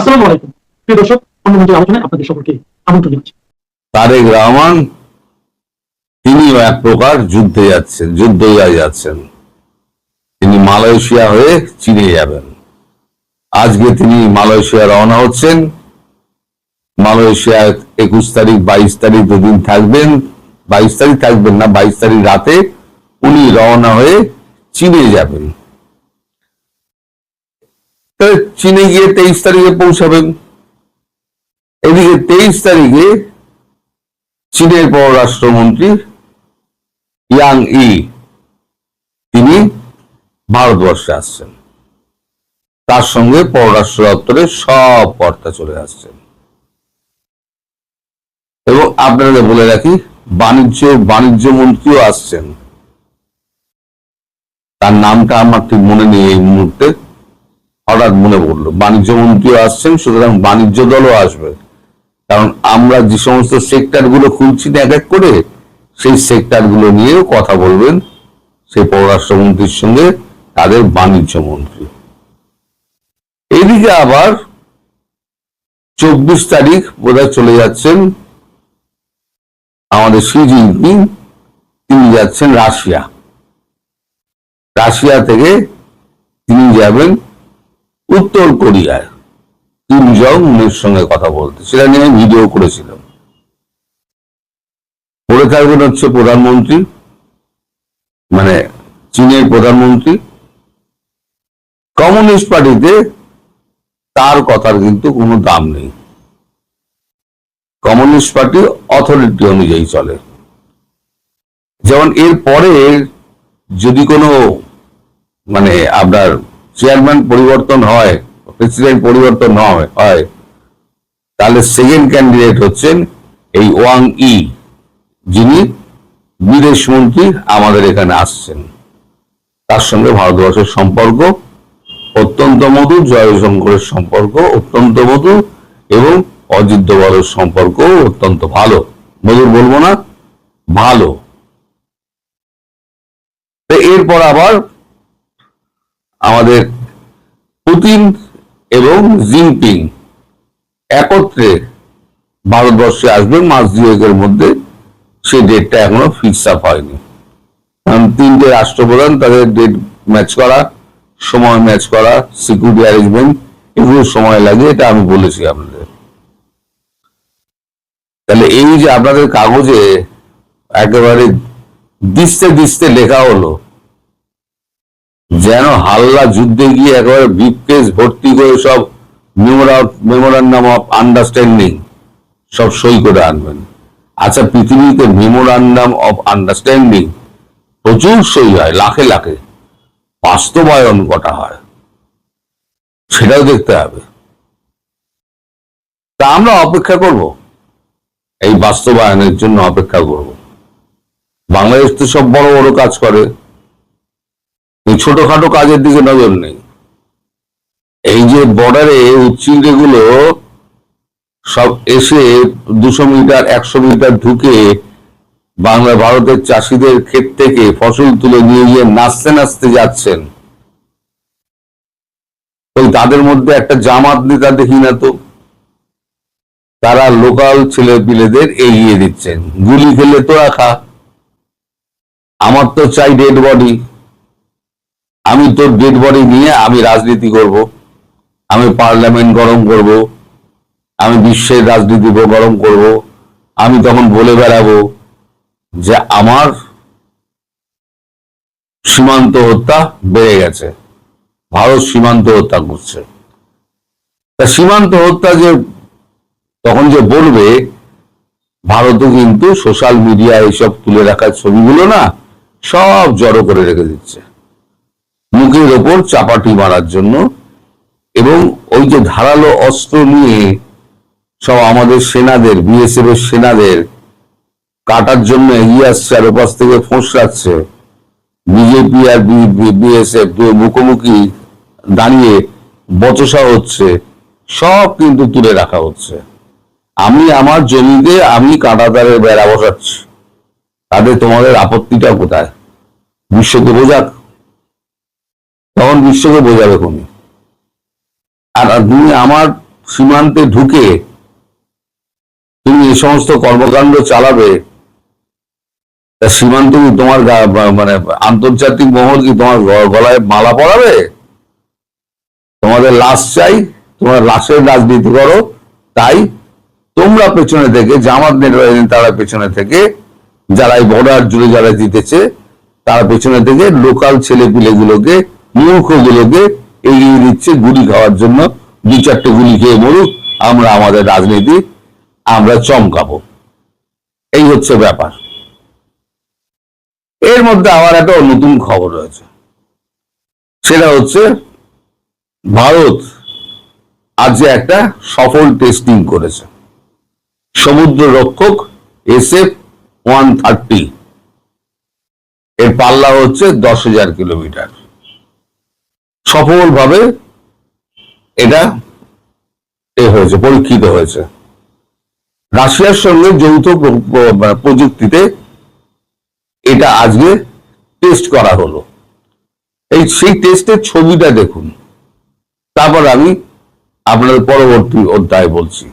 আসসালামু আলাইকুম প্রিয় দর্শক, অন্যমন্ত্রীর আলোচনায় আপনাদের সকলকে আমন্ত্রণ জানাচ্ছি। তারেক রহমান তিনিও এক প্রকার যুদ্ধে যাচ্ছেন। তিনি মালয়েশিয়া হয়ে চীনে যাবেন। আজকে তিনি মালয়েশিয়া রওনা হচ্ছেন। মালয়েশিয়া 21 তারিখ 22 তারিখ দুদিন থাকবেন। 22 তারিখ থাকবেন না, 22 তারিখ রাতে উনি রওনা হয়ে চীনে যাবেন। চীনে গিয়ে 23 তারিখে পৌঁছাবেন। এদিকে 23 তারিখে চীনের পররাষ্ট্রমন্ত্রী ইয়াং ই তিনি ভারতবর্ষে আসছেন। তার সঙ্গে পররাষ্ট্র দপ্তরের সব কর্তা চলে আসছেন। এবং আপনাদের বলে রাখি, বাণিজ্য মন্ত্রীও আসছেন। তার নামটা আমার ঠিক মনে নেই এই মুহূর্তে, হঠাৎ মনে পড়লো। বাণিজ্য মন্ত্রীও আসছেন, সুতরাং বাণিজ্য দলও আসবে। কারণ আমরা যে সমস্ত সেক্টর গুলো খুলছি না এক এক করে, সেই সেক্টর গুলো নিয়েও কথা বলবেন সেই পররাষ্ট্রমন্ত্রীর সঙ্গে তাদের বাণিজ্য মন্ত্রী। এদিকে আবার 24 তারিখ বোধহয় চলে যাচ্ছেন আমাদের শি জিনপিং। তিনি যাচ্ছেন রাশিয়া থেকে তিনি যাবেন উত্তর কোরিয়ায় কিম জং উনের সঙ্গে কথা বলতে। সেটা নিয়ে আমি ভিডিও করেছিলাম। পড়ে থাকবেন হচ্ছে প্রধানমন্ত্রী, মানে চীনের প্রধানমন্ত্রী। কমিউনিস্ট পার্টিতে তার কথার কিন্তু কোনো দাম নেই। কমিউনিস্ট পার্টি অথরিটি অনুযায়ী চলে। যেমন এর পরে যদি কোনো মানে আপনার চেয়ারম্যান পরিবর্তন হয়, প্রেসিডেন্ট পরিবর্তন হয়, তাহলে সেকেন্ড ক্যান্ডিডেট হচ্ছেন এই ওয়াং ই, যিনি বিদেশ মন্ত্রী আমাদের এখানে আসছেন। তার সঙ্গে ভারতবর্ষের সম্পর্ক অত্যন্ত মধুর, জয়শঙ্করের সম্পর্ক অত্যন্ত মধুর, এবং অজিত দোভালের সম্পর্ক অত্যন্ত ভালো। মধুর বলবো না, ভালো। এরপর আবার আমাদের পুতিন এবং জিনপিং একত্রে ভারতবর্ষে আসবেন মাস দুয়েকের মধ্যে। সেই ডেটটা এখনো ফিক্স আপ হয়নি, কারণ তিনটে রাষ্ট্রপ্রধান তাদের ডেট ম্যাচ করা, সময় ম্যাচ করা, সিকিউরিটি অ্যারেঞ্জমেন্ট, এগুলো সময় লাগে। এটা আমি বলেছি আপনাদের। তাহলে এই যে আপনাদের কাগজে একেবারে দিস্তে লেখা হলো, যেন হাল্লা যুদ্ধে গিয়ে একেবারে ব্রিফকেস ভর্তি করে সব মেমোরান্ডাম অফ আন্ডারস্ট্যান্ডিং সব সই করে আনবেন। আচ্ছা, পৃথিবীতে মেমোরান্ডাম অফ আন্ডারস্ট্যান্ডিং প্রচুর সই হয়, লাখে লাখে। বাস্তবায়ন কটা হয় সেটাও দেখতে হবে। তা আমরা অপেক্ষা করব, এই বাস্তবায়নের জন্য অপেক্ষা করব। বাংলাদেশ তো সব বড় বড় কাজ করে, ছোটখাটো কাজের দিকে নজর নেই। এই যে বর্ডারে উচ্চিঙ্গে গুলো সব এসে 200 মিটার 100 মিটার ঢুকে ভারতের চাষিদের ক্ষেত থেকে ফসল তুলে নিয়ে গিয়ে নাচতে নাচতে যাচ্ছেন, ওই তাদের মধ্যে একটা জামাত নেতা দেখি না তো। তারা লোকাল ছেলে পিলেদের এগিয়ে দিচ্ছেন, গুলি খেলে তোরা খা, আমার তো চাই ডেড বডি, আমি তোর ডেড বডি নিয়ে আমি রাজনীতি করব, আমি পার্লামেন্ট গরম করব, আমি বিশ্বের রাজনীতি গরম করব। আমি তখন বলে বেড়াবো যে আমার সীমান্ত হত্যা বেড়ে গেছে, ভারত সীমান্ত হত্যা করছে। তা সীমান্ত হত্যা যে তখন যে বলবে, ভারতও কিন্তু সোশ্যাল মিডিয়া এইসব তুলে রাখার ছবিগুলো না সব জড়ো করে রেখে দিচ্ছে মুখের ওপর চাপাটি মারার জন্য। এবং ওই যে ধারালো অস্ত্র নিয়ে সব আমাদের সেনাদের, বিএসএফ এর সেনাদের কাটার জন্য এগিয়ে আসছে, আর ওপাশ থেকে ফোঁসরাচ্ছে। বিজেপি আর বিএসএফ মুখোমুখি দাঁড়িয়ে বচসা হচ্ছে, সব কিন্তু তুলে রাখা হচ্ছে। আমি আমার জমিতে আমি কাঁটাতারের বেড়া বসাচ্ছি, তাদের তোমাদের আপত্তিটা কোথায়? বিশ্বকে বোঝাক, তখন বিশ্বকে বোঝাবে কোনি। আর তুমি আমার সীমান্তে ঢুকে তুমি এই সমস্ত কর্মকাণ্ড চালাবে, তা সীমান্ত কি তোমার মানে আন্তর্জাতিক মহল কি তোমার গলায় মালা পরাবে? তোমাদের লাশ চাই, তোমরা লাশের রাজনীতি করো, তাই তোমরা পেছনে থেকে, জামাত নেতারা তারা পেছনে থেকে, যারা এই বর্ডার জুড়ে যারা জিতেছে তারা পেছনে থেকে লোকাল ছেলে পিলেগুলোকে, মূর্খগুলোকে এগিয়ে দিচ্ছে গুলি খাওয়ার জন্য। 2-4টে গুলি খেয়ে মরুক, আমরা আমাদের রাজনীতি আমরা চমকাবো। এই হচ্ছে ব্যাপার। এর মধ্যে আবার একটা নতুন খবর রয়েছে, সেটা হচ্ছে ভারত আজ একটা সফল টেস্টিং করেছে সমুদ্র রক্ষক SF-130। এর পাল্লা হচ্ছে 10,000 কিলোমিটার। সফলভাবে এটা হয়েছে, পরীক্ষিত হয়েছে। রাশিয়ার সঙ্গে যৌথ প্রযুক্তিতে এটা আজকে টেস্ট করা হলো। সেই টেস্টের ছবিটা দেখুন, তারপর আমি আপনাদের পরবর্তী অধ্যায় বলছি।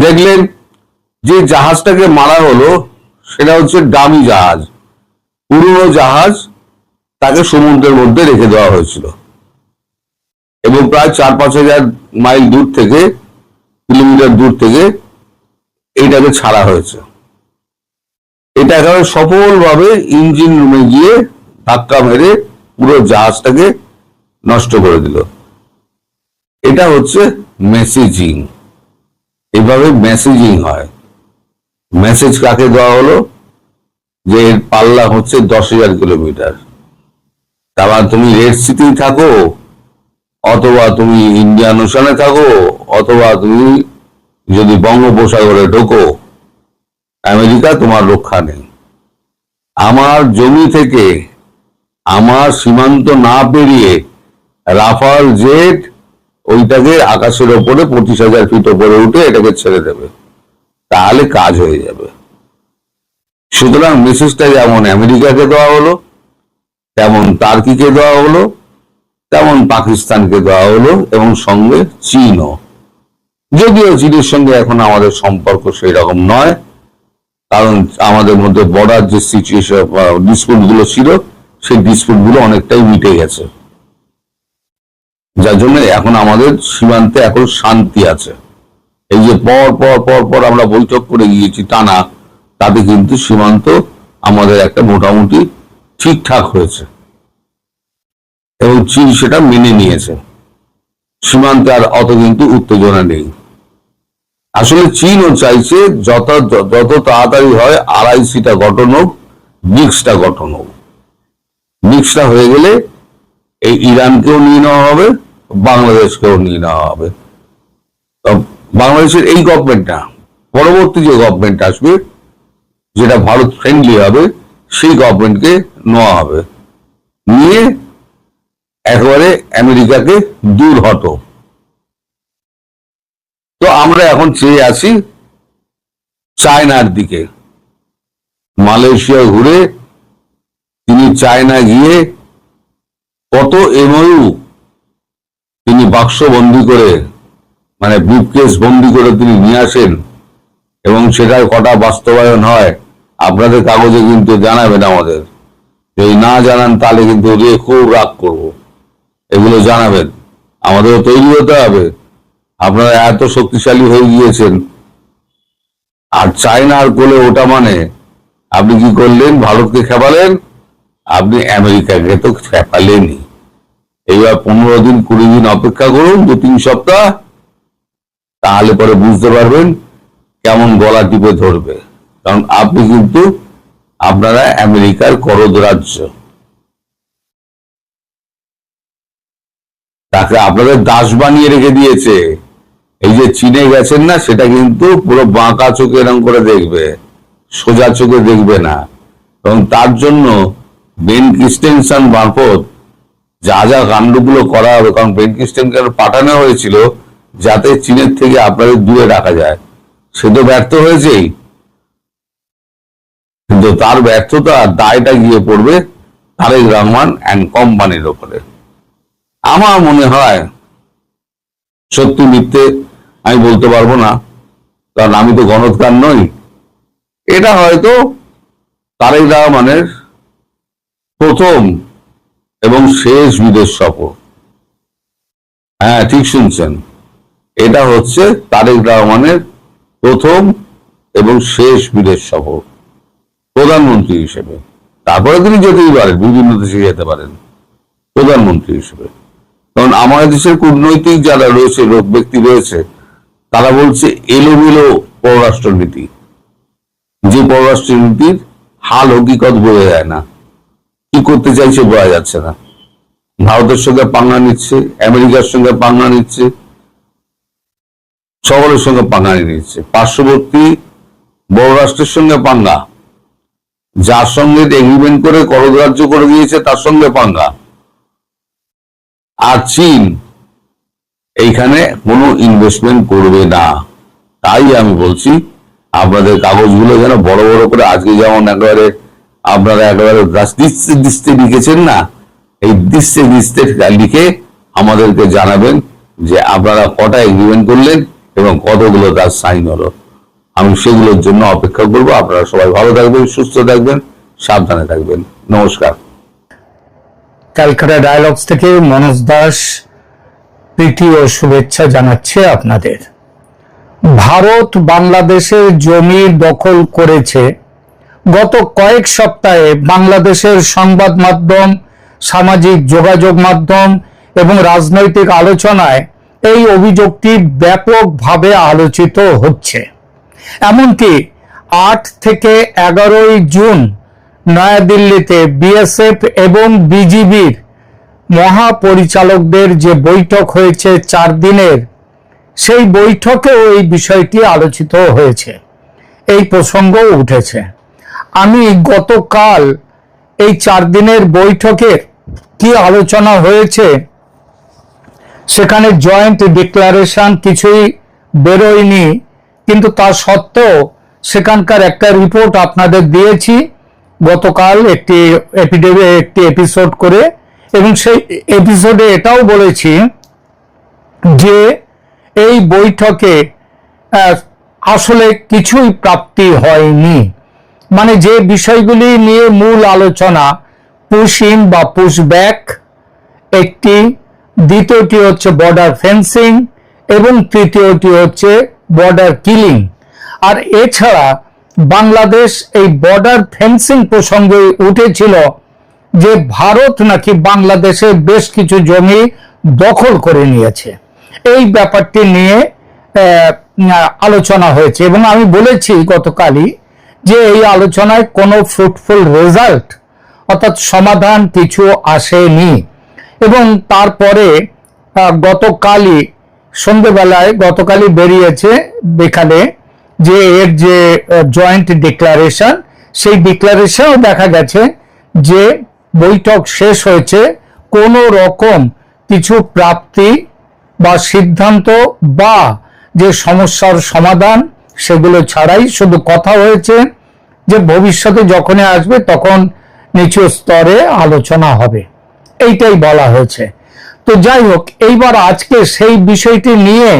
দেখলেন যে জাহাজটাকে মারা হলো সেটা হচ্ছে ডামি জাহাজ, পুরনো জাহাজ, তাকে সমুদ্রের মধ্যে রেখে দেওয়া হয়েছিল এবং প্রায় 4-5 হাজার মাইল দূর থেকে, কিলোমিটার দূর থেকে এইটাকে ছাড়া হয়েছে। এটা একেবারে সফলভাবে ইঞ্জিন রুমে গিয়ে ধাক্কা মেরে পুরো জাহাজটাকে নষ্ট করে দিল। এটা হচ্ছে মেসেজিং। এভাবে মেসেজিং হয়। মেসেজ কাকে দেওয়া হলো যে এর পাল্লা হচ্ছে 10,000 কিলোমিটার। তারপর তুমি রেড সিতেই থাকো, অথবা তুমি ইন্ডিয়ান ওশানে থাকো, অথবা তুমি যদি বঙ্গোপসাগরে ঢোকো, আমেরিকা তোমার রক্ষা নেই। আমার জমি থেকে, আমার সীমান্ত না পেরিয়ে রাফাল জেট ওইটাকে আকাশের ওপরে 25,000 ফিট ওপরে উঠে এটাকে ছেড়ে দেবে, তাহলে কাজ হয়ে যাবে। সুতরাং মেসেজটা যেমন আমেরিকাকে দেওয়া হলো, তেমন টার্কিকে দেওয়া হলো, তেমন পাকিস্তানকে দেওয়া হলো, এবং সঙ্গে চীনও। যদিও চীনের সঙ্গে এখন আমাদের সম্পর্ক সেই রকম নয়, কারণ আমাদের মধ্যে বর্ডার যে সিচুয়েশন, ডিসপুট গুলো ছিল, সেই ডিসপুট গুলো অনেকটাই মিটে গেছে, যার জন্য এখন আমাদের সীমান্তে এখন শান্তি আছে। এই যে পর পর পর পর আমরা বৈঠক করে গিয়েছি টানা, তাতে কিন্তু সীমান্ত আমাদের একটা মোটামুটি ঠিকঠাক হয়েছে এবং চীন সেটা মেনে নিয়েছে। সীমান্তে আর অত কিন্তু উত্তেজনা নেই। আসলে চীনও চাইছে যত তাড়াতাড়ি হয় RICটা গঠন হোক, ব্রিক্সটা গঠন হোক। ব্রিক্সটা হয়ে গেলে এই ইরানকেও নিয়ে নেওয়া হবে, বাংলাদেশকেও নিয়ে নেওয়া হবে। বাংলাদেশের এই গভর্নমেন্টটা, পরবর্তী যে গভর্নমেন্ট আসবে যেটা ভারত ফ্রেন্ডলি হবে, সেই গভর্নমেন্টকে নেওয়া হবে, নিয়ে একেবারে আমেরিকাকে দূর হটো। তো আমরা এখন চেয়ে আছি চায়নার দিকে। মালয়েশিয়া ঘুরে তিনি চায়না গিয়ে কত MOU তিনি বাক্স বন্দি করে, মানে ব্রিফকেস বন্দি করে তিনি নিয়ে আসেন, এবং সেটার কটা বাস্তবায়ন হয় আপনাদের কাগজে কিন্তু জানাবেন আমাদের। যদি না জানান তাহলে কিন্তু খুব রাগ করবো। এগুলো জানাবেন, আমাদেরও তৈরি হতে হবে, আপনারা এত শক্তিশালী হয়ে গিয়েছেন, আর চায়নার কোলে ওটা মানে আপনি কি করলেন? ভারতকে খেপালেন, আপনি আমেরিকাকে তো খেপালেনই। এইবার 15 দিন 20 দিন অপেক্ষা করুন, 2-3 সপ্তাহ, তাহলে পরে বুঝতে পারবেন কেমন গলা টিপে ধরবে। কারণ আপনি কিন্তু আপনারা আমেরিকার করদ রাজ্য, তাকে আপনাদের দাস বানিয়ে রেখে দিয়েছে। এই যে চীনে গেছেন না, সেটা কিন্তু পুরো বাঁকা চোখে এরকম করে দেখবে, সোজা চোখে দেখবে না। এবং তার জন্য বেন ক্রিস্টেনসন মারফত যা যা কাণ্ডগুলো করা হবে, কারণ বেন ক্রিস্টেনসনকে পাঠানো হয়েছিল যাতে চীনের থেকে আপনাদের দূরে রাখা যায়, সে তো ব্যর্থ হয়েছেই। কিন্তু তার ব্যর্থতা দায়টা গিয়ে পড়বে তারেক রহমান অ্যান্ড কোম্পানির ওপরে। আমার মনে হয়, সত্যি মিথ্যে আমি বলতে পারবো না, কারণ আমি তো গণৎকার নই, এটা হয়তো তারেক রহমানের প্রথম এবং শেষ বিদেশ সফর। হ্যাঁ, ঠিক শুনছেন, এটা হচ্ছে তারেক রহমানের প্রথম এবং শেষ বিদেশ সফর প্রধানমন্ত্রী হিসেবে। তারপরে তিনি যেতেই পারেন, বিভিন্ন দেশে যেতে পারেন প্রধানমন্ত্রী হিসেবে। কারণ আমাদের দেশের কূটনৈতিক যারা রয়েছে, লোক ব্যক্তি রয়েছে, তারা বলছে এলোমেলো পররাষ্ট্রনীতি, যে পররাষ্ট্রনীতির হাল হকিকত বোঝা যায় না, কি করতে চাইছে বোঝা যাচ্ছে না। ভারতের সঙ্গে পাঙ্গা নিচ্ছে, আমেরিকার সঙ্গে পাঙ্গা নিচ্ছে, সকলের সঙ্গে পাঙ্গা নিচ্ছে। পার্শ্ববর্তী বড় রাষ্ট্রের সঙ্গে পাঙ্গা, যার সঙ্গে এগ্রিমেন্ট করে করদ রাজ্য করে দিয়েছে তার সঙ্গে পাঙ্গা। আর চীন এইখানে কোনো ইনভেস্টমেন্ট করবে না। তাই আমি বলছি আপনাদের কাগজগুলো যেন বড় বড় করে, আজকে যেমন একেবারে আপনারা একেবারে দিচ্ছে দিচ্ছে লিখেছেন না, এই দিচ্ছে দিচ্ছে লিখে আমাদেরকে জানাবেন যে আপনারা কটা এগ্রিমেন্ট করলেন এবং কতগুলো তার সাইন হলো। আমি সেগুলোর জন্য অপেক্ষা করব। আপনারা সবাই ভালো থাকবেন, সুস্থ থাকবেন, সাবধানে থাকবেন। নমস্কার। ক্যালকাটা ডায়ালগস থেকে মনোজ দাস প্রীতি ও শুভেচ্ছা জানাচ্ছে আপনাদের। ভারত বাংলাদেশের জমি দখল করেছে। গত কয়েক সপ্তাহে বাংলাদেশের সংবাদ মাধ্যম, সামাজিক যোগাযোগ মাধ্যম এবং রাজনৈতিক আলোচনায় এই অভিযোগটি ব্যাপকভাবে আলোচিত হচ্ছে। এমনকি 8 থেকে 11 জুন নয়াদিল্লিতে বিএসএফ এবং বিজিবির মহাপরিচালকদের যে বৈঠক হয়েছে 4 দিনের, সেই বৈঠকেও এই বিষয়টি আলোচিত হয়েছে, এই প্রসঙ্গ উঠেছে। আমি গতকাল এই 4 দিনের বৈঠকের কি আলোচনা হয়েছে, সেখানে জয়েন্ট ডিক্লারেশন কিছুই বেরোয়নি, কিন্তু তা সত্ত্বেও সেখানকার একটা রিপোর্ট আপনাদের দিয়েছি গতকাল একটি এপিসোড করে, এবং সেই এপিসোডে এটাও বলেছি যে এই বৈঠকে আসলে কিছুই প্রাপ্তি হয়নি। মানে যে বিষয়গুলি নিয়ে মূল আলোচনা, পুশ ইন বা পুশ ব্যাক একটি, দ্বিতীয়টি হচ্ছে বর্ডার ফেন্সিং এবং তৃতীয়টি হচ্ছে বর্ডার কিলিং। আর এছাড়া বাংলাদেশ এই বর্ডার ফেন্সিং প্রসঙ্গে উঠেছিল যে ভারত নাকি বাংলাদেশের বেশ কিছু জমি দখল করে নিয়েছে। এই ব্যাপারটি নিয়ে আলোচনা হয়েছে এবং আমি বলেছি গতকালই যে এই আলোচনায় কোনো ফ্রুটফুল রেজাল্ট অর্থাৎ সমাধান কিছু আসেনি। এবং তারপরে গতকালই সন্ধ্যেবেলায় বেরিয়েছে বিকালে যে এর যে জয়েন্ট ডিক্লারেশন, সেই ডিক্লারেশনও দেখা গেছে যে বৈঠক শেষ হয়েছে, কোনো রকম কিছু প্রাপ্তি বা সিদ্ধান্ত বা যে সমস্যার সমাধান সেগুলো ছাড়াই শুধু কথা হয়েছে যে ভবিষ্যতে যখনই আসবে তখন নিচু স্তরে আলোচনা হবে, এইটাই বলা হয়েছে। তো যাই হোক, এইবার আজকে সেই বিষয়টি নিয়ে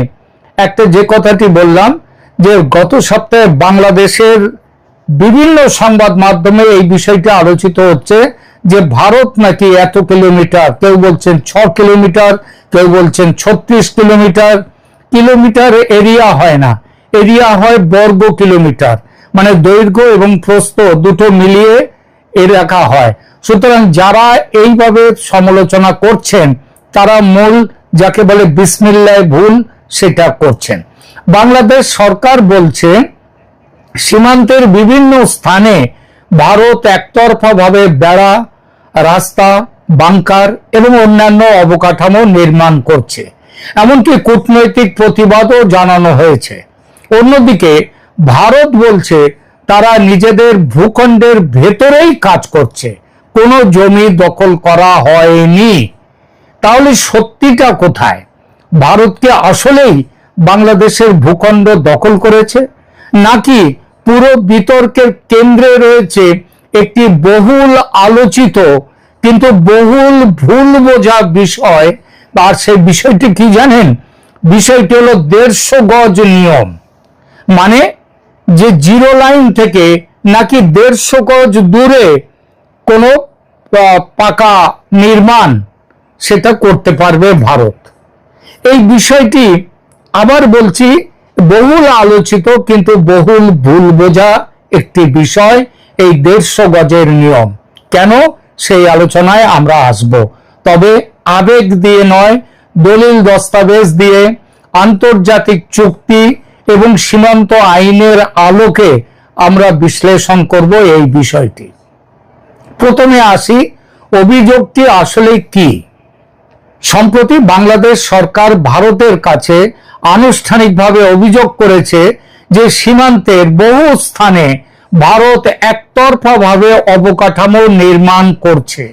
একটা যে কথাটি বললাম যে গত সপ্তাহে বাংলাদেশের বিভিন্ন সংবাদ মাধ্যমে এই বিষয়টি আলোচিত হচ্ছে যে ভারত নাকি এত কিলোমিটার, কেউ বলছেন 6 কিলোমিটার, কেউ বলছেন 36 কিলোমিটার, কিলোমিটার এরিয়া হয় না, এরিয়া হয় বর্গ কিলোমিটার, মানে দৈর্ঘ্য এবং প্রস্থ দুটো মিলিয়ে এলাকা হয়। সুতরাং যারা এইভাবে সমালোচনা করছেন তারা মূল যাকে বলে বিসমিল্লাহ ভুল সেটা করছেন। বাংলাদেশ সরকার বলছে সীমান্তের বিভিন্ন স্থানে ভারত একতরফা ভাবে বেড়া, রাস্তা, বাংকার এবং অন্যান্য অবকাঠামো নির্মাণ করছে, এমনকি কূটনৈতিক প্রতিবাদও জানানো হয়েছে। অন্যদিকে ভারত বলছে তারা নিজেদের ভূখণ্ডের ভেতরেই কাজ করছে, কোনো জমি দখল করা হয়নি। তাহলে সত্যিটা কোথায়? ভারত কি আসলেই বাংলাদেশের ভূখণ্ড দখল করেছে, নাকি পুরো বিতর্কের কেন্দ্রে রয়েছে একটি বহুল আলোচিত কিন্তু বহুল ভুল বোঝা বিষয়? আর সেই বিষয়টি কি জানেন? বিষয়টি হলো 150 গজ নিয়ম। মানে যে জিরো লাইন থেকে নাকি 150 গজ দূরে কোনো পাকা নির্মাণ সেটা করতে পারবে ভারত। এই বিষয়টি আবার বলছি বহুল আলোচিত কিন্তু বহুল ভুল বোঝা একটি বিষয়, এই 150 গজের নিয়ম। কেন? সেই আলোচনায় আমরা আসব, তবে আবেগ দিয়ে নয়, দলিল দস্তাবেজ দিয়ে, আন্তর্জাতিক চুক্তি এবং সীমান্ত আইনের আলোকে আমরা বিশ্লেষণ করব এই বিষয়টি। প্রথমে আসি, অভিযোগটি আসলে কি? সম্প্রতি বাংলাদেশ সরকার ভারতের কাছে আনুষ্ঠানিকভাবে অভিযোগ করেছে যে সীমান্তের বহু স্থানে ভারত একতরফাভাবে অবকাঠামো নির্মাণ করছে।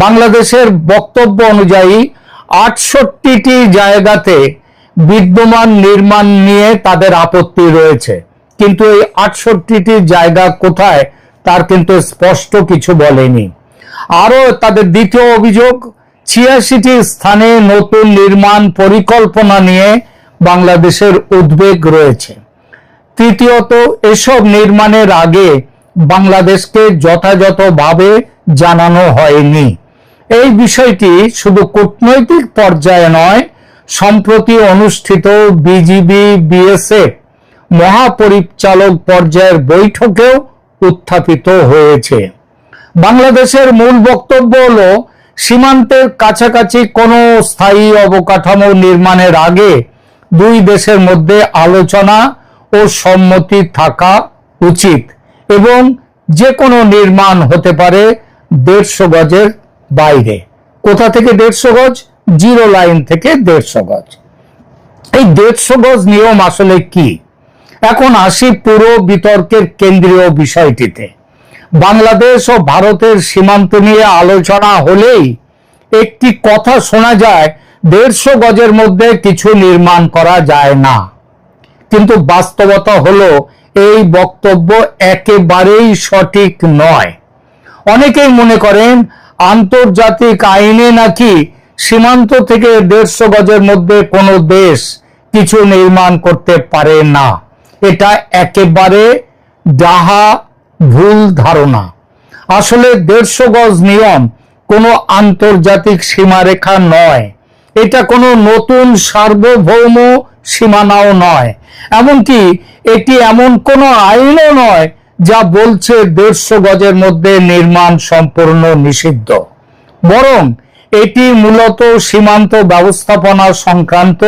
বাংলাদেশের বক্তব্য অনুযায়ী 68টি জায়গাতে বিদ্যমান নির্মাণ নিয়ে তাদের আপত্তি রয়েছে, কিন্তু এই 68টি জায়গা কোথায় তার কিন্তু স্পষ্ট কিছু বলেনি। আরো তাদের দ্বিতীয় অভিযোগ, 86টি স্থানে নতুন নির্মাণ পরিকল্পনা নিয়ে বাংলাদেশের উদ্বেগ রয়েছে। তৃতীয়ত, এসব নির্মাণের আগে বাংলাদেশকে যথাযথভাবে জানানো হয়নি। এই বিষয়টি শুধু কূটনৈতিক পর্যায়ে নয়, সম্প্রতি অনুষ্ঠিত বিজিবি বিএসএফ মহাপরিচালক পর্যায়ের বৈঠকেও উত্থাপিত হয়েছে। বাংলাদেশের মূল বক্তব্য হলো সীমান্তের কাছাকাছি কোনো স্থায়ী অবকাঠামো নির্মাণের আগে দুই দেশের মধ্যে আলোচনা ও সম্মতি থাকা উচিত এবং যে কোনো নির্মাণ হতে পারে 150 গজের বাইরে। কোথা থেকে 150 গজ? জিরো লাইন থেকে 150 গজ। এই 150 গজ নিয়ম আসলে কি? এখন আসি পুরো বিতর্কের কেন্দ্রীয় বিষয়টিতে। বাংলাদেশ ও ভারতের সীমান্ত নিয়ে আলোচনা হলেই একটি কথা শোনা যায়, 150 গজের মধ্যে কিছু নির্মাণ করা যায় না। কিন্তু বাস্তবতা হলো এই বক্তব্য একেবারেই সঠিক নয়। অনেকেই মনে করেন আন্তর্জাতিক আইনে নাকি সীমান্ত থেকে 150 গজের মধ্যে কোনো দেশ কিছু নির্মাণ করতে পারে না। এটা একেবারে ডাহা ভুল ধারণা। আসলে 150 গজ নিয়ম কোনো আন্তর্জাতিক সীমারেখা নয়, এটা কোনো নতুন সার্বভৌম সীমানাও নয়, এমনকি এটি এমন কোনো আইনও নয় যা বলছে 150 গজের মধ্যে নির্মাণ সম্পূর্ণ নিষিদ্ধ। বরং এটি মূলত সীমান্ত ব্যবস্থাপনা সংক্রান্ত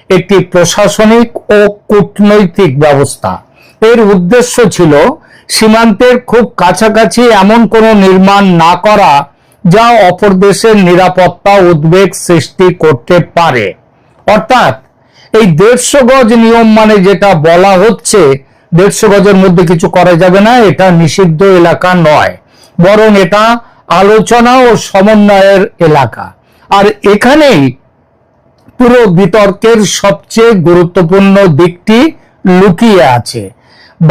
একটি প্রশাসনিক ও কূটনৈতিক ব্যবস্থা। এর উদ্দেশ্য ছিল সীমান্তের খুব কাছাকাছি এমন কোনো নির্মাণ না করা যা অপর দেশের নিরাপত্তা উদ্বেগ সৃষ্টি করতে পারে। অর্থাৎ এই 150 গজ নিয়ম মানে যেটা বলা হচ্ছে 150 গজের মধ্যে কিছু করা যাবে না, এটা নিষিদ্ধ এলাকা নয়, বরং এটা আলোচনা ও সমন্বয়ের এলাকা। আর এখানেই পুরো বিতর্কের সবচেয়ে গুরুত্বপূর্ণ দিকটি লুকিয়ে আছে।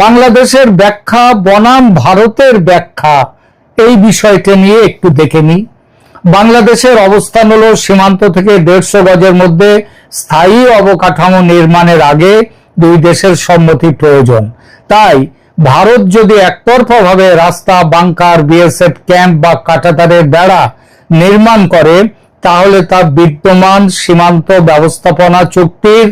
বাংলাদেশের ব্যাখ্যা বনাম ভারতের ব্যাখ্যা, এই বিষয়টা নিয়ে একটু দেখে নিই। বাংলাদেশের অবস্থান হলো সীমান্ত থেকে 150 গজের মধ্যে স্থায়ী অবকাঠামো নির্মাণের আগে দুই দেশের সম্মতি প্রয়োজন। তাই ভারত যদি একতরফাভাবে রাস্তা, বাংকার, বিএসএফ ক্যাম্প বা কাঁটাতারের বেড়া নির্মাণ করে, তাহলে তা বিদ্যমান সীমান্ত ব্যবস্থাপনা চুক্তির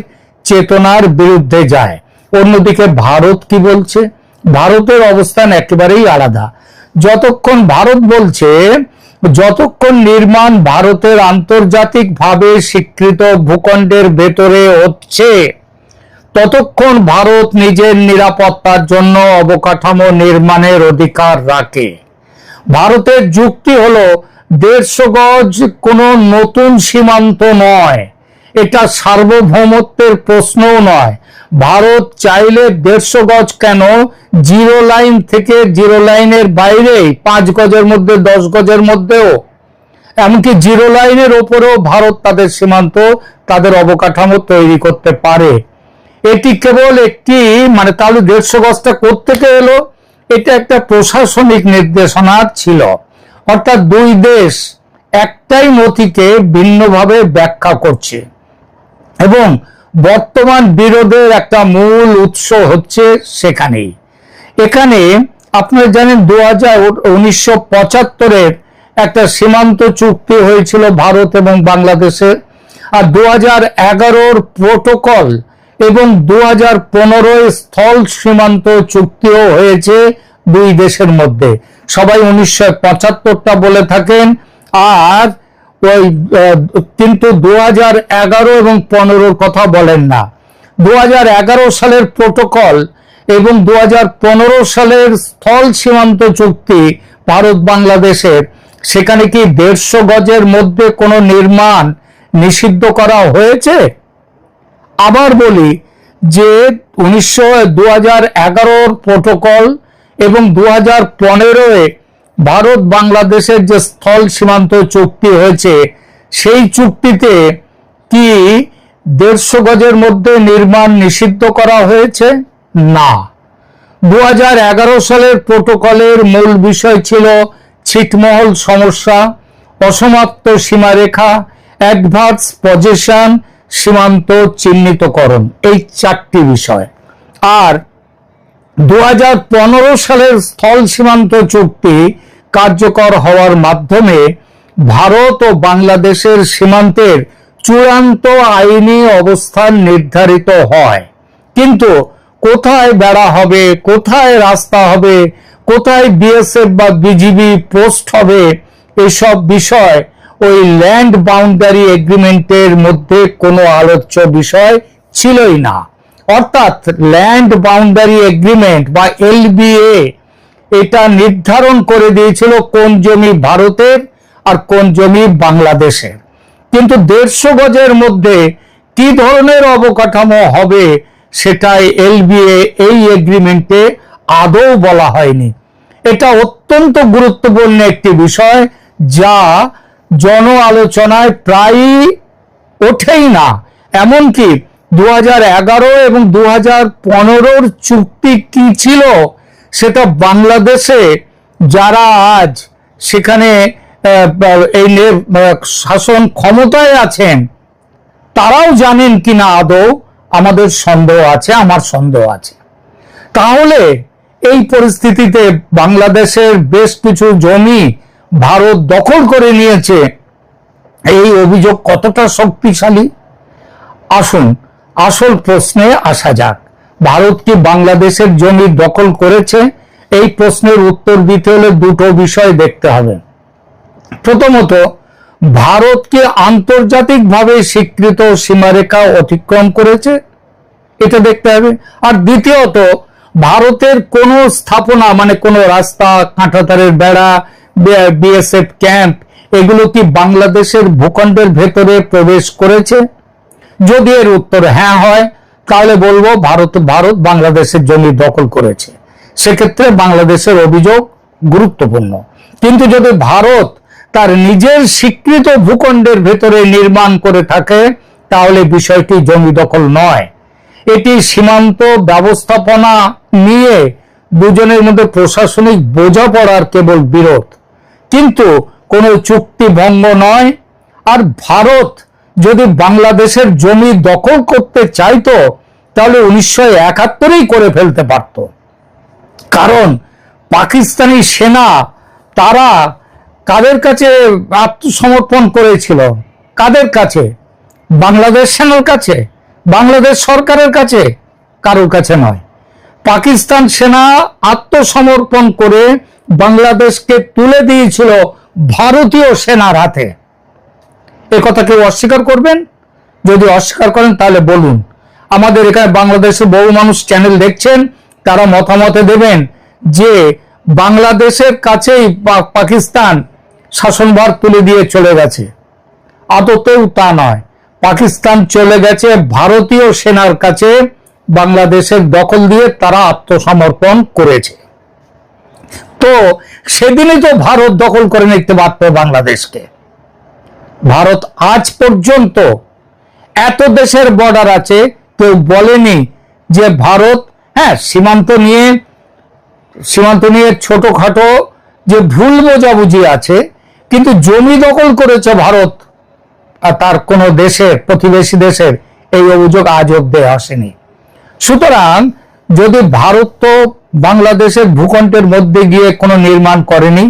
চেতনার বিরুদ্ধে যায়। অন্যদিকে ভারত কি বলছে? ভারতের অবস্থান একেবারেই আলাদা। যতক্ষণ ভারত বলছে যতক্ষণ নির্মাণ ভারতের আন্তর্জাতিকভাবে স্বীকৃত ভূখণ্ডের ভেতরে হচ্ছে ততক্ষণ ভারত নিজের নিরাপত্তার জন্য অবকাঠামো নির্মাণের অধিকার রাখে। ভারতের যুক্তি হলো 150 গজ কোনো নতুন সীমান্ত নয়, এটা সার্বভৌমত্বের প্রশ্নও নয়। ভারত চাইলে 150 গজ কেন, জিরো লাইন থেকে জিরো লাইনের বাইরে 5 গজের মধ্যে 10 গজের মধ্যেও, এমনকি জিরো লাইনের ওপরেও ভারত তাদের সীমান্ত তাদের অবকাঠামো তৈরি করতে পারে। এটি কেবল একটি তাহলে 150 গজটা কোত্থেকে এলো? এটা একটা প্রশাসনিক নির্দেশনা ছিল, অর্থাৎ দুই দেশ একটাই নথিকে ভিন্নভাবে ব্যাখ্যা করছে এবং বর্তমান বিরোধের একটা মূল উৎস হচ্ছে সেখানেই। এখানে আপনারা জানেন 1975-এর একটা সীমান্ত চুক্তি হয়েছিল ভারত এবং বাংলাদেশে, আর 2011-র প্রটোকল এবং 2015 স্থল সীমান্ত চুক্তিও হয়েছে দুই দেশের মধ্যে। সবাই 1975টা বলে থাকেন, আর কিন্তু 2011 এবং 15 কথা বলেন না। 2011 সালের প্রটোকল এবং 2015 সালের স্থল সীমান্ত চুক্তি ভারত বাংলাদেশের, সেখানে কি 150 গজের মধ্যে কোনো নির্মাণ নিষিদ্ধ করা হয়েছে? আবার বলি যে 2011 প্রটোকল এবং 2015-এ ভারত বাংলাদেশের যে স্থল সীমান্ত চুক্তি হয়েছে সেই চুক্তিতে কি 150 গজের মধ্যে নির্মাণ নিষিদ্ধ করা হয়েছে? না। 2011 সালের প্রটোকলের মূল বিষয় ছিল ছিটমহল সমস্যা, অসমাপ্ত সীমারেখা, অ্যাডভার্স পজেশন, সীমান্ত চিহ্নিতকরণ, এই 4টি বিষয়। আর 2015 সালের স্থল সীমান্ত চুক্তি কার্যকর হওয়ার মাধ্যমে ভারত ও বাংলাদেশের সীমান্তের চূড়ান্ত আইনি অবস্থান নির্ধারিত হয়। কিন্তু কোথায় বেড়া হবে, কোথায় রাস্তা হবে, কোথায় বিএসএফ বা বিজিবি পোস্ট হবে, এসব বিষয় ওই ল্যান্ড বাউন্ডারি এগ্রিমেন্টের মধ্যে কোনো আলোচ্য বিষয় ছিলই না। অর্থাৎ ল্যান্ড বাউন্ডারি এগ্রিমেন্ট বা এলবিএ এটা নির্ধারণ করে দিয়েছিল কোন জমি ভারতের আর কোন জমি বাংলাদেশের, কিন্তু 150 গজের মধ্যে কি ধরনের অবকাঠামো হবে সেটাই এলবিএ এই এগ্রিমেন্টে আদৌ বলা হয়নি। এটা অত্যন্ত গুরুত্বপূর্ণ একটি বিষয় যা জন আলোচনায় প্রায়ই ওঠেই না। এমনকি 2011 এবং 2015-র চুক্তি কি ছিল সেটা বাংলাদেশে যারা আজ সেখানে এই শাসন ক্ষমতায় আছেন তারাও জানেন কিনা আদৌ আমাদের সন্দেহ আছে, আমার সন্দেহ আছে। তাহলে এই পরিস্থিতিতে বাংলাদেশের বেশ কিছু জমি ভারত দখল করে নিয়েছে, এই অভিযোগ কতটা শক্তিশালী? আসুন আসল প্রশ্নে আসা যাক। ভারত কি বাংলাদেশের জমি দখল করেছে? এই প্রশ্নের উত্তর দিতে হলে দুটো বিষয় দেখতে হবে। প্রথমত, ভারত কি আন্তর্জাতিকভাবে স্বীকৃত সীমারেখা অতিক্রম করেছে? এটা দেখতে হবে। আর দ্বিতীয়ত, ভারতের কোন স্থাপনা কোনো রাস্তা, কাঁটাতারের বেড়া, বিএসএফ ক্যাম্প এগুলো কি বাংলাদেশের ভূখণ্ডের ভেতরে প্রবেশ করেছে? যদি এর উত্তর হ্যাঁ হয় তাহলে বলবো ভারত বাংলাদেশের জমি দখল করেছে, সেক্ষেত্রে বাংলাদেশের অভিযোগ গুরুত্বপূর্ণ। কিন্তু যদি ভারত তার নিজের স্বীকৃত ভূখণ্ডের ভেতরে নির্মাণ করে থাকে তাহলে বিষয়টি জমি দখল নয়, এটি সীমান্ত ব্যবস্থাপনা নিয়ে দুজনের মধ্যে প্রশাসনিক বোঝাপড়ার কেবল বিরোধ, কিন্তু কোনো চুক্তি ভঙ্গ নয়। আর ভারত যদি বাংলাদেশের জমি দখল করতে চাইতো তাহলে 1971-এই করে ফেলতে পারত, কারণ পাকিস্তানি সেনা তারা কাদের কাছে আত্মসমর্পণ করেছিল? কাদের কাছে? বাংলাদেশ সেনার কাছে। বাংলাদেশ সরকারের কাছে, কারোর কাছে নয়। পাকিস্তান সেনা আত্মসমর্পণ করে বাংলাদেশকে তুলে দিয়েছিল ভারতীয় সেনার হাতে। এ কথা কেউ অস্বীকার করবেন? যদি অস্বীকার করেন তাহলে বলুন। আমাদের এখানে বাংলাদেশে বহু মানুষ চ্যানেল দেখছেন, তারা মতামতে দেবেন যে বাংলাদেশের কাছেই পাকিস্তান শাসনভার তুলে দিয়ে চলে গেছে। আদতেও তা নয়। পাকিস্তান চলে গেছে ভারতীয় সেনার কাছে, বাংলাদেশের দখল দিয়ে তারা আত্মসমর্পণ করেছে। তো সেদিনই তো ভারত দখল করে নিতে পারত বাংলাদেশকে। ভারত আজ পর্যন্ত এত দেশের বর্ডার আছে, কেউ বলেনি যে ভারত, হ্যাঁ সীমান্ত নিয়ে ছোটখাটো যে ভুল বোঝাবুঝি আছে, কিন্তু জমি দখল করেছে ভারত আর তার কোন দেশের, প্রতিবেশী দেশের, এই অভিযোগ আজ অব্দি আসেনি। সুতরাং যদি ভারত তো বাংলাদেশের ভূখণ্ডের মধ্যে গিয়ে কোনো নির্মাণ করেনি,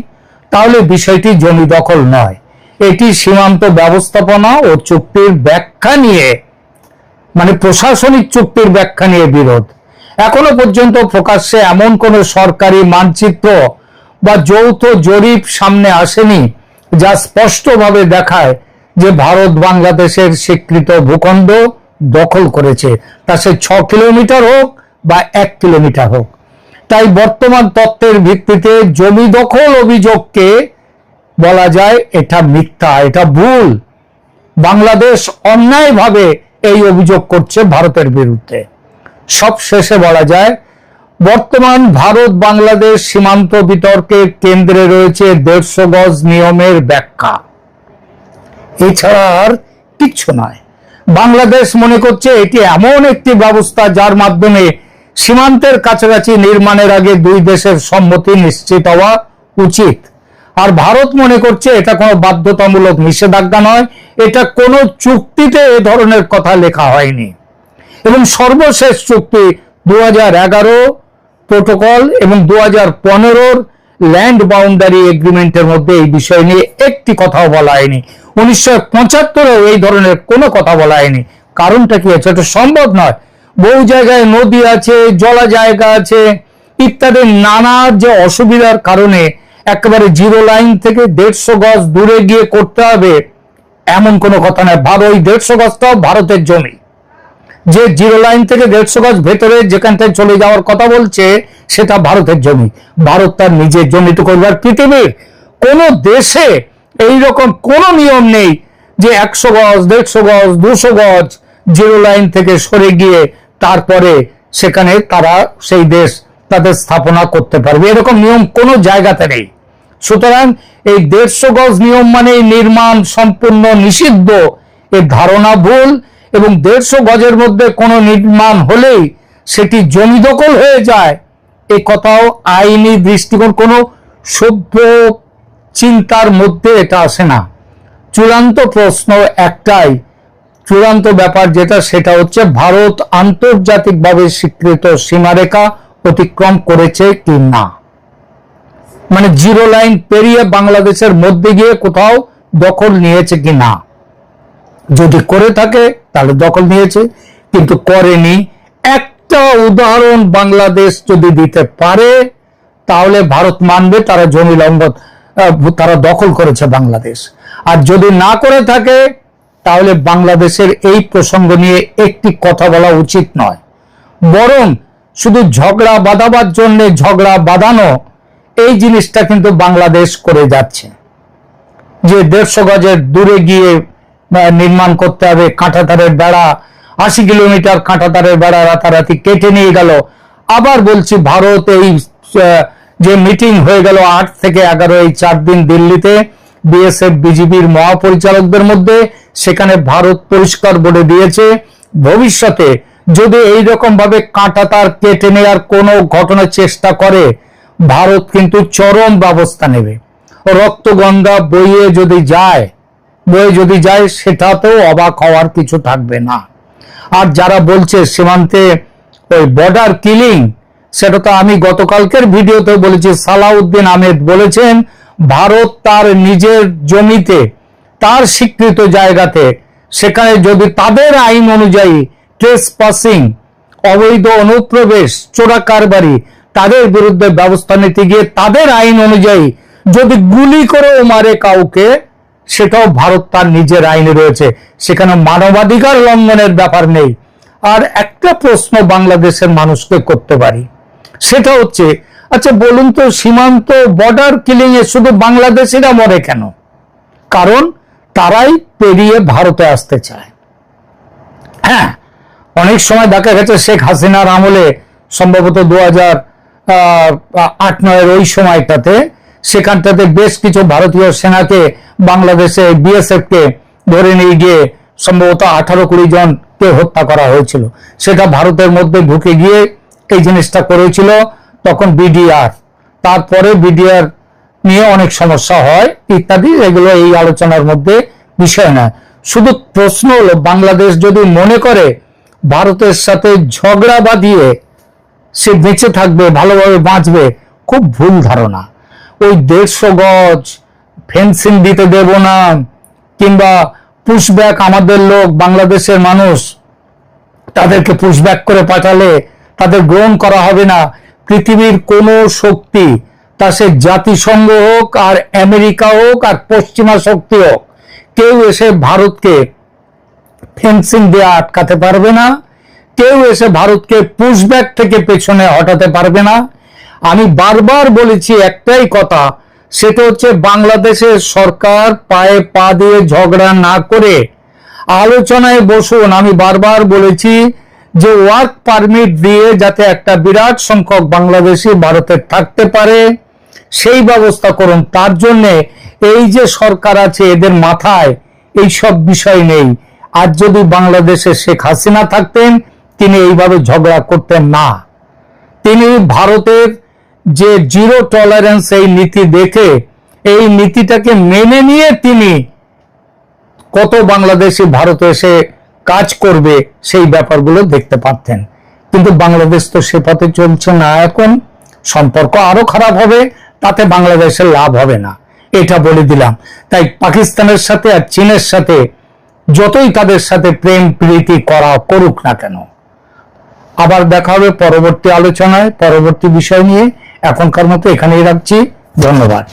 তাহলে বিষয়টি জমি দখল নয়, এটি সীমান্ত ব্যবস্থাপনা ও চুক্তির ব্যাখ্যা নিয়ে, মানে প্রশাসনিক চুক্তির ব্যাখ্যা নিয়ে বিরোধ। এখনো পর্যন্ত প্রকাশ্যে এমন কোন সরকারি মানচিত্র বা যৌথ জরিপ সামনে আসেনি যা স্পষ্টভাবে দেখায় যে ভারত বাংলাদেশের স্বীকৃত ভূখণ্ড দখল করেছে, তা সে 6 কিলোমিটার হোক বা 1 কিলোমিটার হোক। তাই বর্তমান তথ্যের ভিত্তিতে জমি দখল অভিযোগকে বলা যায় এটা মিথ্যা, এটা ভুল। বাংলাদেশ অন্যায়ভাবে এই অভিযোগ করছে ভারতের বিরুদ্ধে। সব শেষে বলা যায়, বর্তমান ভারত বাংলাদেশ সীমান্ত বিতর্কের কেন্দ্রে রয়েছে 150 গজ নিয়মের ব্যাখ্যা, এছাড়া আর কিচ্ছু নয়। বাংলাদেশ মনে করছে এটি এমন একটি ব্যবস্থা যার মাধ্যমে সীমান্তের কাছাকাছি নির্মাণের আগে দুই দেশের সম্মতি নিশ্চিত হওয়া উচিত। আর ভারত মনে করছে এটা কোনো বাধ্যতামূলক নিষেধাজ্ঞা নয়, এটা কোনো চুক্তিতে এ ধরনের কথা লেখা হয়নি। এবং সর্বশেষ চুক্তি 2011 প্রটোকল এবং 2015 ল্যান্ড বাউন্ডারি এগ্রিমেন্টের মধ্যে এই বিষয় নিয়ে একটি কথাও বলা হয়নি। 1975-এও এই ধরনের কোনো কথা বলা হয়নি। কারণটা কি আছে? এটা সম্ভব নয়। বহু জায়গায় নদী আছে, জলা জায়গা আছে ইত্যাদি নানা যে অসুবিধার কারণে একেবারে জিরো লাইন থেকে 150 গজ দূরে গিয়ে করতে হবে এমন কোনো কথা নয়। ওই 150 গজটাও ভারতের জমি। যে জিরো লাইন থেকে 150 গজ ভেতরে যেখানটায় চলে যাওয়ার কথা বলছে সেটা ভারতের জমি। ভারত তার নিজের জমিতে করবার, পৃথিবীর কোন দেশে এইরকম কোন নিয়ম নেই যে 100 গজ, 150 গজ, 200 গজ জিরো লাইন থেকে সরে গিয়ে তারপরে সেখানে তারা সেই দেশ তাদের স্থাপনা করতে পারবে, এরকম নিয়ম কোনো জায়গাতে নেই। সুতরাং এই 150 গজ নিয়ম মানে নির্মাণ সম্পূর্ণ নিষিদ্ধ, এর ধারণা ভুল। এবং 150 গজের মধ্যে কোনো নির্মাণ হলেই সেটি জমি দখল হয়ে যায়, এই কথাও আইনি দৃষ্টিকোণ কোনো সভ্য চিন্তার মধ্যে এটা আসে না। চূড়ান্ত প্রশ্ন একটাই, চূড়ান্ত ব্যাপার যেটা, সেটা হচ্ছে ভারত আন্তর্জাতিকভাবে স্বীকৃত সীমারেখা অতিক্রম করেছে কি না। মানে জিরো লাইন পেরিয়ে বাংলাদেশের মধ্যে গিয়ে কোথাও দখল নিয়েছে কি না। যদি করে থাকে তাহলে দখল নিয়েছে, কিন্তু করেনি। একটা উদাহরণ বাংলাদেশ যদি দিতে পারে তাহলে ভারত মানবে তারা জমি লঙ্ঘন, তারা দখল করেছে বাংলাদেশ। আর যদি না করে থাকে তাহলে বাংলাদেশের এই প্রসঙ্গ নিয়ে একটি কথা বলা উচিত নয়, বরং শুধু ঝগড়া বাঁধাবার জন্য ঝগড়া বাঁধানো, এই জিনিসটা কিন্তু বাংলাদেশ করে যাচ্ছে। যে 150 গজের দূরে গিয়ে নির্মাণ করতে হবে, কাঁটাতারের বেড়া, 80 কিলোমিটার কাঁটাতারের বেড়া রাতারাতি কেটে নিয়ে গেল। আবার বলছি, ভারত এই যে মিটিং হয়ে গেল 8 থেকে 11 এই 4 দিন দিল্লিতে বিএসএফ বিজিবির মহাপরিচালকদের মধ্যে, সেখানে ভারত পরিষ্কার বলে দিয়েছে ভবিষ্যতে যদি এইরকম ভাবে কাঁটাতার কেটে নেওয়ার কোনো ঘটনার চেষ্টা করে ভারত কিন্তু চরম ব্যবস্থা নেবে। রক্তগঙ্গা বয়ে যদি যায় সেটাতেও অবাক হওয়ার কিছু থাকবে না। আর যারা বলছে সীমান্তে ওই বর্ডার কিলিং, সেটা তো আমি গতকালকের ভিডিওতে বলেছি। সালাউদ্দিন আহমেদ বলেছেন ভারত তার নিজের জমিতে, তার স্বীকৃত জায়গাতে, সেখানে যদি তাদের আইন অনুযায়ী ট্রেসপাসিং, অবৈধ অনুপ্রবেশ, চোরা কারবারি, তাদের বিরুদ্ধে ব্যবস্থা নিতে গিয়ে তাদের আইন অনুযায়ী যদি গুলি করেও মারে কাউকে, সেটাও ভারত তার নিজের আইনে রয়েছে, সেখানে মানবাধিকার লঙ্ঘনের ব্যাপার নেই। আর একটা প্রশ্ন বাংলাদেশের মানুষকে করতে পারি, সেটা হচ্ছে, আচ্ছা বলুন তো, সীমান্ত বর্ডার কিলিং এ শুধু বাংলাদেশিরা মরে কেন? কারণ তারাই পেরিয়ে ভারতে আসতে চায়। হ্যাঁ, অনেক সময় দেখা গেছে শেখ হাসিনার আমলে, সম্ভবত 2008-9 ওই সময়টাতে, সেখানটাতে বেশ কিছু ভারতীয় সেনাকে বাংলাদেশে বিএসএফ কে ধরে নিয়ে গিয়ে সম্ভবত 18-20 জনকে হত্যা করা হয়েছিল। সেটা ভারতের মধ্যে ঢুকে গিয়ে এই জিনিসটা করেছিল তখন বিডিআর। তারপরে বিডিআর নিয়ে অনেক সমস্যা হয় ইত্যাদি, এগুলো এই আলোচনার মধ্যে বিষয় না। শুধু প্রশ্ন হলো, বাংলাদেশ যদি মনে করে ভারতের সাথে ঝগড়া বাঁধিয়ে সে বেঁচে থাকবে, ভালোভাবে বাঁচবে, খুব ভুল ধারণা। ওই 150 গজ ফেন্সিং দিতে দেব না, কিংবা পুশব্যাক, আমাদের লোক বাংলাদেশের মানুষ তাদেরকে পুশব্যাক করে পাঠালে তাদের গ্রহণ করা হবে না, পৃথিবীর কোন শক্তি, তা সে জাতিসংঘ হোক আর আমেরিকা হোক আর পশ্চিমা শক্তি হোক, কেউ এসে ভারতকে ফেন্সিং দিয়ে আটকাতে পারবে না, কেউ এসে ভারতকে পুশব্যাক থেকে পেছনে হটাতে পারবে না। আমি বারবার বলেছি একটাই কথা, সেটা হচ্ছে বাংলাদেশের সরকার পায়ে পা দিয়ে ঝগড়া না করে আলোচনায় বসুন। আমি বারবার বলেছি যে ওয়ার্ক পারমিট দিয়ে যাতে একটা বিরাট সংখ্যক বাংলাদেশি ভারতে থাকতে পারে সেই ব্যবস্থা করুন। তার জন্য এই যে সরকার আছে এদের মাথায় এই সব বিষয় নেই। আজ যদি বাংলাদেশে শেখ হাসিনা থাকতেন, তিনি এইভাবে ঝগড়া করতেন না। তিনি ভারতের যে জিরো টলারেন্স এই নীতি দেখে, এই নীতিটাকে মেনে নিয়ে তিনি কত বাংলাদেশি ভারতে এসে কাজ করবে সেই ব্যাপারগুলো দেখতে পারতেন। কিন্তু বাংলাদেশ তো সে পথে চলছে না। এখন সম্পর্ক আরো খারাপ হবে, তাতে বাংলাদেশের লাভ হবে না, এটা বলে দিলাম। তাই পাকিস্তানের সাথে আর চীনের সাথে যতই তাদের সাথে প্রেম প্রীতি করুক না কেন, আবার দেখা হবে পরবর্তী আলোচনায় পরবর্তী বিষয় নিয়ে। এখনকার মতো এখানেই রাখছি, ধন্যবাদ।